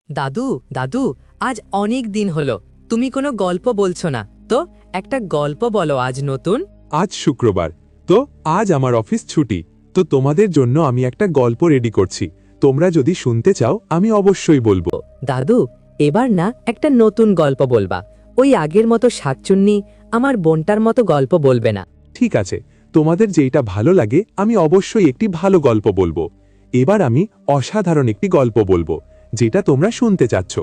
দাদু দাদু, আজ অনেক দিন হলো তুমি কোনো গল্প বলছো না তো। একটা গল্প বলো আজ নতুন। আজ শুক্রবার, তো আজ আমার অফিস ছুটি। তো তোমাদের জন্য আমি একটা গল্প রেডি করছি। তোমরা যদি শুনতে চাও আমি অবশ্যই বলবো। দাদু, এবার না একটা নতুন গল্প বলবা। ওই আগের মতো শাকচুন্নি আমার বোনটার মতো গল্প বলবে না। ঠিক আছে, তোমাদের যেটা ভালো লাগে আমি অবশ্যই একটি ভালো গল্প বলবো। এবার আমি অসাধারণ একটি গল্প বলবো, যেটা তোমরা শুনতে চাচ্ছ।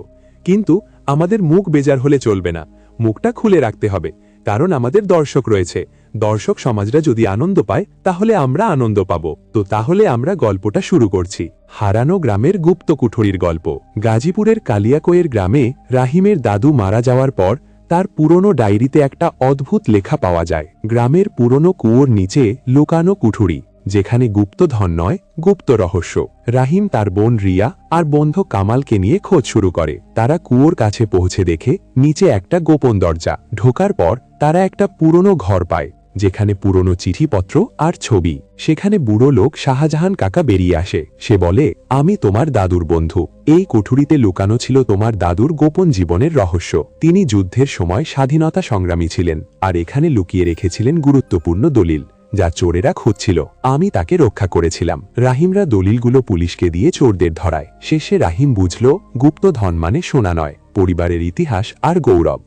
কিন্তু আমাদের মুখ বেজার হলে চলবে না, মুখটা খুলে রাখতে হবে, কারণ আমাদের দর্শক রয়েছে। দর্শক সমাজরা যদি আনন্দ পায় তাহলে আমরা আনন্দ পাবো। তো তাহলে আমরা গল্পটা শুরু করছি। হারানো গ্রামের গুপ্ত কুঠুরির গল্প। গাজীপুরের কালিয়াকৈয়ের গ্রামে রাহিমের দাদু মারা যাওয়ার পর তার পুরনো ডায়েরিতে একটা অদ্ভুত লেখা পাওয়া যায়। গ্রামের পুরনো কুয়োর নিচে লুকানো কুঠুরি, যেখানে গুপ্তধন নয়, গুপ্ত রহস্য। রাহিম তার বোন রিয়া আর বন্ধু কামালকে নিয়ে খোঁজ শুরু করে। তারা কুয়োর কাছে পৌঁছে দেখে নিচে একটা গোপন দরজা। ঢোকার পর তারা একটা পুরনো ঘর পায়, যেখানে পুরনো চিঠিপত্র আর ছবি। সেখানে বুড়ো লোক শাহজাহান কাকা বেরিয়ে আসে। সে বলে, আমি তোমার দাদুর বন্ধু। এই কুঠুরিতে লুকানো ছিল তোমার দাদুর গোপন জীবনের রহস্য। তিনি যুদ্ধের সময় স্বাধীনতা সংগ্রামী ছিলেন, আর এখানে লুকিয়ে রেখেছিলেন গুরুত্বপূর্ণ দলিল, যা চোরেরা খুঁজছিল। আমি তাকে রক্ষা করেছিলাম। রাহিমরা দলিলগুলো পুলিশকে দিয়ে চোরদের ধরায়। শেষে রাহিম বুঝল, গুপ্তধন মানে সোনা নয়, পরিবারের ইতিহাস আর গৌরব।